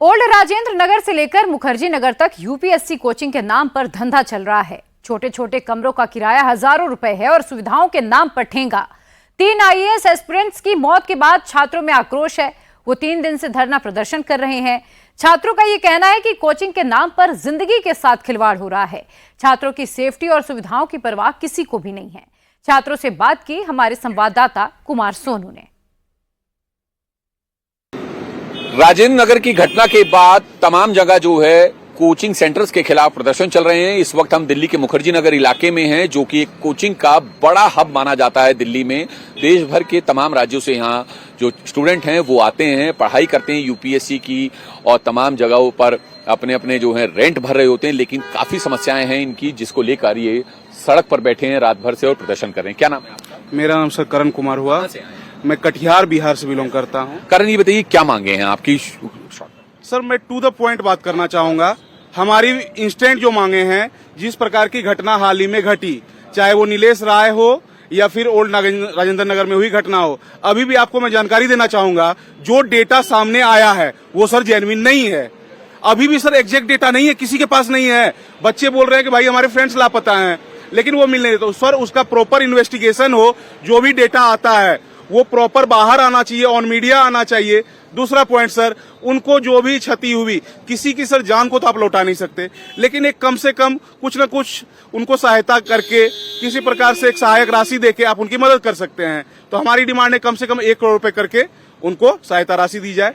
Old Rajendra Nagar से लेकर मुखर्जी नगर तक यूपीएससी कोचिंग के नाम पर धंधा चल रहा है। छोटे छोटे कमरों का किराया हजारों रुपए है और सुविधाओं के नाम पर ठेंगा। 3 आईएएस एस्पिरेंट्स की मौत के बाद छात्रों में आक्रोश है। वो 3 दिन से धरना प्रदर्शन कर रहे हैं। छात्रों का ये कहना है कि कोचिंग के नाम पर जिंदगी के साथ खिलवाड़ हो रहा है। छात्रों की सेफ्टी और सुविधाओं की परवाह किसी को भी नहीं है। छात्रों से बात की हमारे संवाददाता कुमार सोनू ने। राजेंद्र नगर की घटना के बाद तमाम जगह जो है कोचिंग सेंटर्स के खिलाफ प्रदर्शन चल रहे हैं। इस वक्त हम दिल्ली के मुखर्जी नगर इलाके में हैं, जो कि एक कोचिंग का बड़ा हब माना जाता है दिल्ली में। देश भर के तमाम राज्यों से यहाँ जो स्टूडेंट हैं वो आते हैं, पढ़ाई करते हैं यूपीएससी की, और तमाम जगहों पर अपने अपने जो है रेंट भर रहे होते हैं। लेकिन काफी समस्याएं हैं इनकी, जिसको लेकर ये सड़क पर बैठे हैं रात भर से और प्रदर्शन कर रहे हैं। क्या नाम है आपका? मेरा नाम सर करण कुमार हुआ। मैं कटिहार बिहार से बिलोंग करता हूँ। करण, ये बताइए क्या मांगे हैं आपकी? सर मैं टू द पॉइंट बात करना चाहूंगा। हमारी इंस्टेंट जो मांगे हैं, जिस प्रकार की घटना हाल ही में घटी, चाहे वो नीलेश राय हो या फिर ओल्ड राजेंद्र नगर में हुई घटना हो, अभी भी आपको मैं जानकारी देना चाहूंगा, जो डेटा सामने आया है वो सर जेन्युइन नहीं है। अभी भी सर एग्जैक्ट डेटा नहीं है, किसी के पास नहीं है। बच्चे बोल रहे हैं कि भाई हमारे फ्रेंड्स लापता हैं, लेकिन वो मिल नहीं रहे। तो सर उसका प्रॉपर इन्वेस्टिगेशन हो, जो भी डेटा आता है वो प्रॉपर बाहर आना चाहिए, ऑन मीडिया आना चाहिए। दूसरा पॉइंट सर, उनको जो भी क्षति हुई, किसी की सर जान को तो आप लौटा नहीं सकते, लेकिन एक कम से कम कुछ न कुछ उनको सहायता करके, किसी प्रकार से एक सहायक राशि देके आप उनकी मदद कर सकते हैं। तो हमारी डिमांड है कम से कम 1 करोड़ रुपए करके उनको सहायता राशि दी जाए।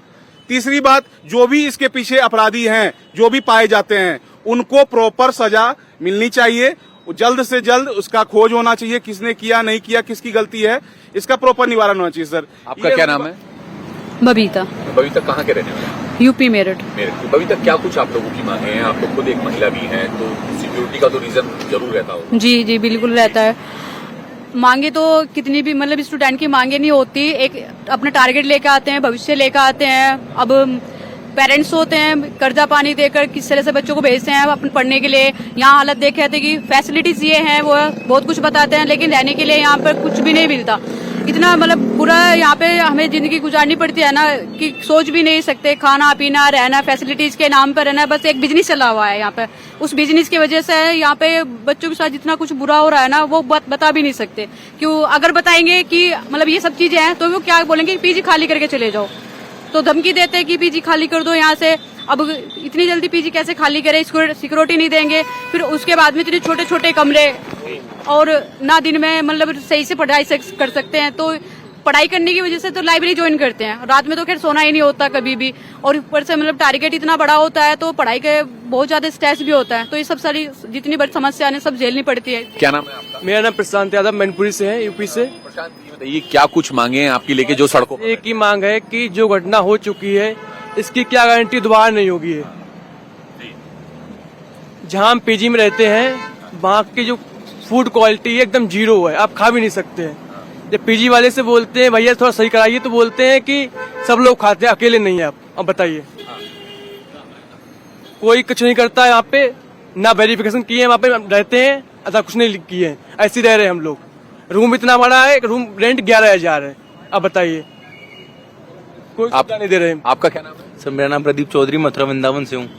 तीसरी बात, जो भी इसके पीछे अपराधी हैं, जो भी पाए जाते हैं, उनको प्रॉपर सजा मिलनी चाहिए। जल्द से जल्द उसका खोज होना चाहिए, किसने किया नहीं किया, किसकी गलती है, इसका प्रॉपर निवारण होना चाहिए। सर आपका क्या नाम है? बबीता। बबीता कहाँ के रहने वाले हैं? यूपी मेरठ। बबीता, क्या कुछ आप लोगों की मांगे हैं? आप लोग खुद एक महिला भी हैं, तो सिक्योरिटी का तो रीजन जरूर रहता हो। जी जी बिल्कुल रहता है। मांगे तो कितनी भी, मतलब स्टूडेंट की मांगे नहीं होती। एक अपना टारगेट लेकर आते हैं, भविष्य लेकर आते हैं। अब पेरेंट्स होते हैं, कर्जा पानी देकर किस तरह से बच्चों को भेजते हैं अपने पढ़ने के लिए। यहाँ हालत देखे आते कि फैसिलिटीज ये हैं, वो बहुत कुछ बताते हैं, लेकिन रहने के लिए यहाँ पर कुछ भी नहीं मिलता। इतना मतलब बुरा यहाँ पे हमें जिंदगी गुजारनी पड़ती है ना, कि सोच भी नहीं सकते। खाना पीना रहना, फैसिलिटीज के नाम पर रहना, बस एक बिजनेस चला हुआ है यहाँ पे। उस बिजनेस की वजह से यहाँ पे बच्चों के साथ जितना कुछ बुरा हो रहा है ना, वो बता भी नहीं सकते। क्यों? अगर बताएंगे कि मतलब ये सब चीजें हैं, तो वो क्या बोलेंगे, पीजी खाली करके चले जाओ। तो धमकी देते हैं कि पीजी खाली कर दो यहाँ से। अब इतनी जल्दी पीजी कैसे खाली करे, सिक्योरिटी नहीं देंगे। फिर उसके बाद में इतने छोटे छोटे कमरे, और ना दिन में मतलब सही से पढ़ाई कर सकते हैं। तो पढ़ाई करने की वजह से तो लाइब्रेरी ज्वाइन करते हैं, रात में तो खैर सोना ही नहीं होता कभी भी। और ऊपर से मतलब टारगेट इतना बड़ा होता है, तो पढ़ाई के बहुत ज्यादा स्ट्रेस भी होता है। तो ये सब सारी जितनी बड़ी समस्या है सब झेलनी पड़ती है। क्या नाम है आपका? मेरा नाम प्रशांत यादव, मैनपुरी से है, यूपी से। प्रशांत, बताइए क्या कुछ मांगे हैं आपकी लेके जो सड़कों? एक ही मांग है कि जो घटना हो चुकी है, इसकी क्या गारंटी दोबारा नहीं होगी है। जहाँ हम पीजी में रहते हैं, वहाँ की जो फूड क्वालिटी एकदम जीरो है, आप खा भी नहीं सकते हैं। जब पीजी वाले से बोलते हैं भैया थोड़ा सही कराइए, तो बोलते हैं कि सब लोग खाते हैं, अकेले नहीं है आप। अब बताइए, कोई कुछ नहीं करता है यहाँ पे, ना वेरिफिकेशन किए हैं, वहाँ पे रहते हैं, ऐसा कुछ नहीं किए हैं, ऐसे रह रहे हैं हम लोग। रूम इतना बड़ा है, रूम रेंट 11,000 है। अब बताइए, कोई सुविधा नहीं दे रहे हैं। आपका क्या नाम है? सर मेरा नाम प्रदीप चौधरी, मथुरा वृंदावन से हूँ।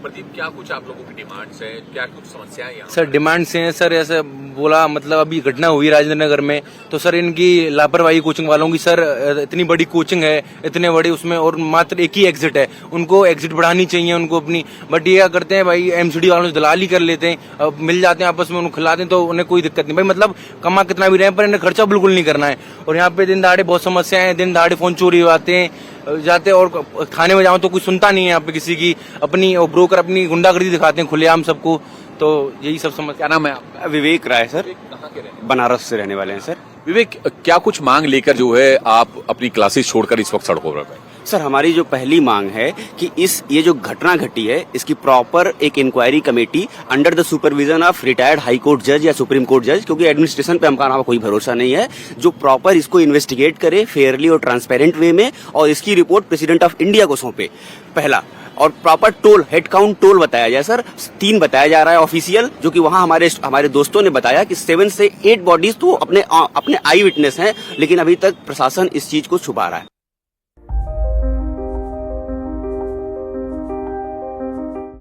प्रदीप, क्या कुछ आप लोगों की डिमांड्स है? क्या कुछ समस्याएं यहाँ? सर डिमांड से हैं सर, ऐसे बोला मतलब अभी घटना हुई राजेंद्र नगर में, तो सर इनकी लापरवाही कोचिंग वालों की। सर इतनी बड़ी कोचिंग है, इतने बड़ी, उसमें और मात्र एक ही एग्जिट है, उनको एग्जिट बढ़ानी चाहिए उनको अपनी। बट ये क्या करते हैं भाई, एमसीडी वालों से दलाली कर लेते हैं, अब मिल जाते हैं आपस में, उनको खिलाते हैं, तो उन्हें कोई दिक्कत नहीं भाई। मतलब कमा कितना भी रहे, पर इन्हें खर्चा बिल्कुल नहीं करना है। और यहाँ पे दिन दहाड़े बहुत समस्याएं हैं, दिन दहाड़े फोन चोरी आते हैं जाते, और थाने में जाओ तो कोई सुनता नहीं है यहाँ पे किसी की। अपनी ब्रोकर अपनी गुंडागर्दी दिखाते हैं खुलेआम सबको, तो यही सब समझ। क्या नाम है आपका? विवेक राय सर, कहाँ के रहने? बनारस से रहने वाले हैं सर। विवेक, क्या कुछ मांग लेकर जो है आप अपनी क्लासेस छोड़कर इस वक्त सड़कों पर हैं? सर हमारी जो पहली मांग है कि ये जो घटना घटी है, इसकी प्रॉपर एक inquiry committee under the supervision of retired high court जज या सुप्रीम कोर्ट जज, क्योंकि एडमिनिस्ट्रेशन पे हमारा कोई भरोसा नहीं है, जो प्रॉपर इसको इन्वेस्टिगेट करे फेयरली और ट्रांसपेरेंट वे में, और इसकी रिपोर्ट प्रेसिडेंट ऑफ इंडिया को सौंपे पहला। और proper toll, head count toll बताया जाए सर। 3 बताया जा रहा है ऑफिशियल, जो कि वहां हमारे दोस्तों ने बताया कि 7 से 8 बॉडीज तो अपने आई विटनेस हैं, लेकिन अभी तक प्रशासन इस चीज को छुपा रहा है।